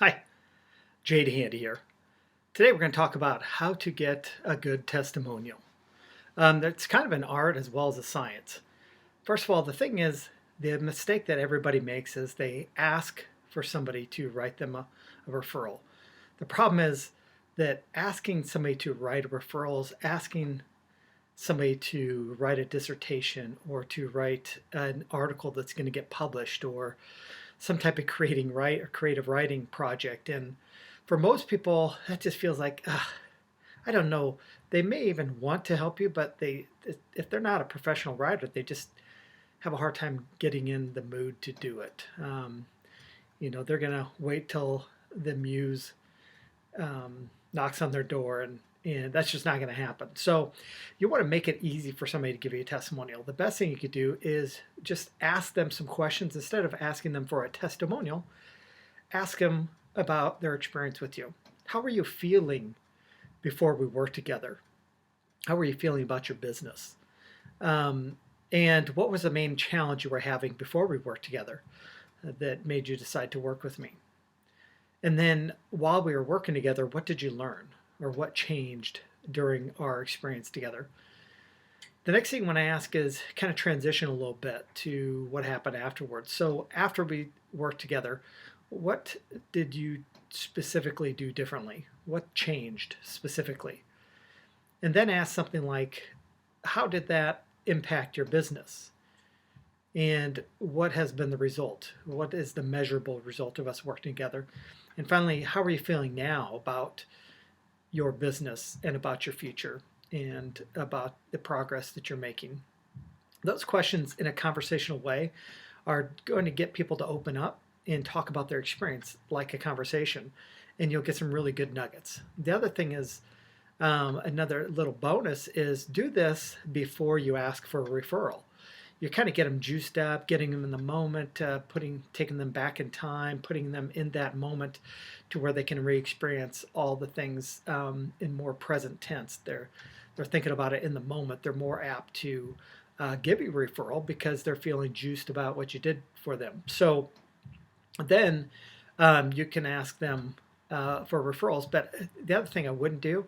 Hi, Jade Handy here. Today we're going to talk about how to get a good testimonial. It's kind of an art as well as a science. First of all, the thing is, the mistake that everybody makes is they ask for somebody to write them a referral. The problem is that asking somebody to write a referral is asking somebody to write a dissertation or to write an article that's going to get published or some type of creative writing project. And for most people, that just feels like, I don't know. They may even want to help you, but if they're not a professional writer, they just have a hard time getting in the mood to do it. They're gonna wait till the muse knocks on their door, and that's just not going to happen. So you want to make it easy for somebody to give you a testimonial. The best thing you could do is just ask them some questions. Instead of asking them for a testimonial, ask them about their experience with you. How were you feeling before we worked together? How were you feeling about your business? And what was the main challenge you were having before we worked together that made you decide to work with me? And then while we were working together, what did you learn or what changed during our experience together? The next thing I want to ask is kind of transition a little bit to what happened afterwards. So after we worked together, what did you specifically do differently? What changed specifically? And then ask something like, how did that impact your business? And what has been the result? What is the measurable result of us working together? And finally, how are you feeling now about your business and about your future and about the progress that you're making? Those questions in a conversational way are going to get people to open up and talk about their experience like a conversation, and you'll get some really good nuggets. The other thing is, another little bonus is do this before you ask for a referral. You kind of get them juiced up, getting them in the moment, taking them back in time, putting them in that moment to where they can re-experience all the things in more present tense. They're thinking about it in the moment. They're more apt to give you a referral because they're feeling juiced about what you did for them. So then you can ask them for referrals. But the other thing I wouldn't do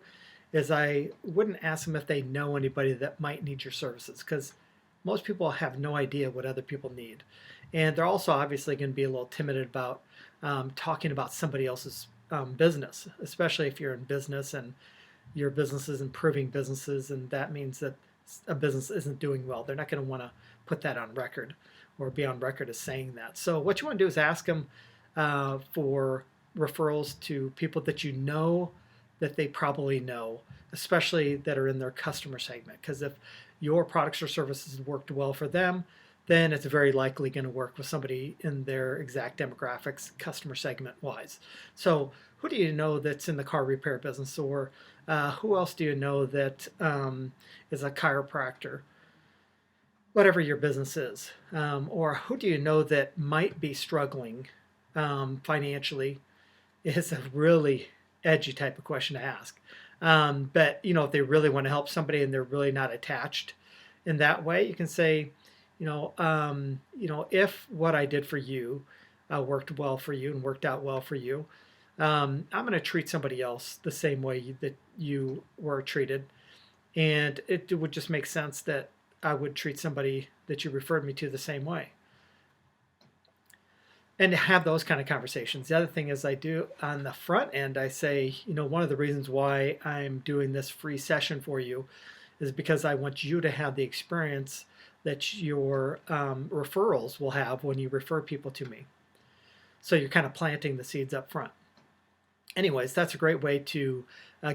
is I wouldn't ask them if they know anybody that might need your services, because most people have no idea what other people need. And they're also obviously going to be a little timid about talking about somebody else's business, especially if you're in business and your business is improving businesses, and that means that a business isn't doing well. They're not going to want to put that on record or be on record as saying that. So what you want to do is ask them for referrals to people that you know that they probably know, especially that are in their customer segment. Because if your products or services worked well for them, then it's very likely going to work with somebody in their exact demographics, customer segment wise. So who do you know that's in the car repair business, or who else do you know that is a chiropractor? Whatever your business is, or who do you know that might be struggling financially, is a really edgy type of question to ask. But if they really want to help somebody and they're really not attached in that way, you can say, if what I did for you worked well for you and worked out well for you, I'm going to treat somebody else the same way that you were treated, and it would just make sense that I would treat somebody that you referred me to the same way. And to have those kind of conversations. The other thing is I do on the front end, I say, one of the reasons why I'm doing this free session for you is because I want you to have the experience that your referrals will have when you refer people to me. So you're kind of planting the seeds up front. Anyways, that's a great way to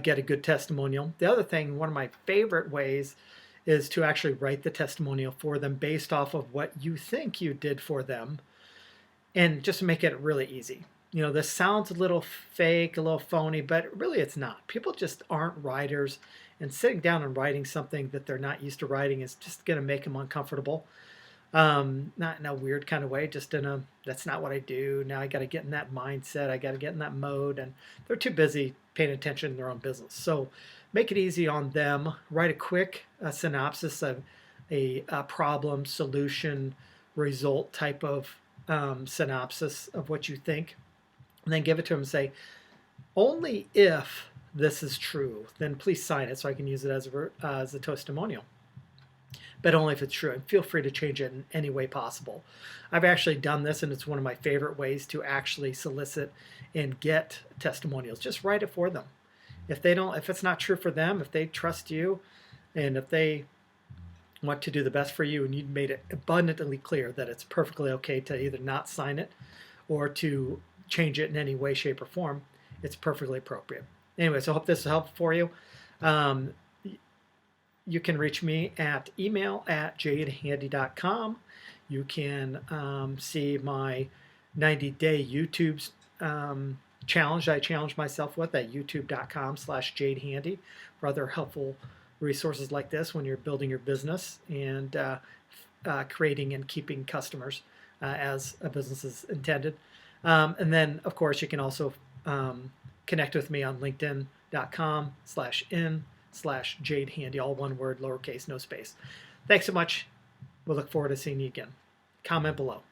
get a good testimonial. The other thing, one of my favorite ways, is to actually write the testimonial for them based off of what you think you did for them, and just make it really easy. This sounds a little fake, a little phony, but really it's not. People just aren't writers, and sitting down and writing something that they're not used to writing is just going to make them uncomfortable. Not in a weird kind of way, just in a, that's not what I do. Now I got to get in that mindset. I got to get in that mode, and they're too busy paying attention to their own business. So make it easy on them. Write a quick synopsis of a problem, solution, result type of synopsis of what you think and then give it to them and say, only if this is true, then please sign it so I can use it as a testimonial. But only if it's true, and feel free to change it in any way possible. I've actually done this, and it's one of my favorite ways to actually solicit and get testimonials. Just write it for them. If it's not true for them, if they trust you, and if they want to do the best for you, and you've made it abundantly clear that it's perfectly okay to either not sign it or to change it in any way, shape, or form, it's perfectly appropriate. Anyway, so I hope this is helpful for you. You can reach me at email@jadehandy.com. You can see my 90-day YouTube challenge I challenge myself with at youtube.com/jadehandy for other helpful resources like this when you're building your business and creating and keeping customers as a business is intended. And then, of course, you can also connect with me on linkedin.com/in/jadehandy, all one word, lowercase, no space. Thanks so much. We'll look forward to seeing you again. Comment below.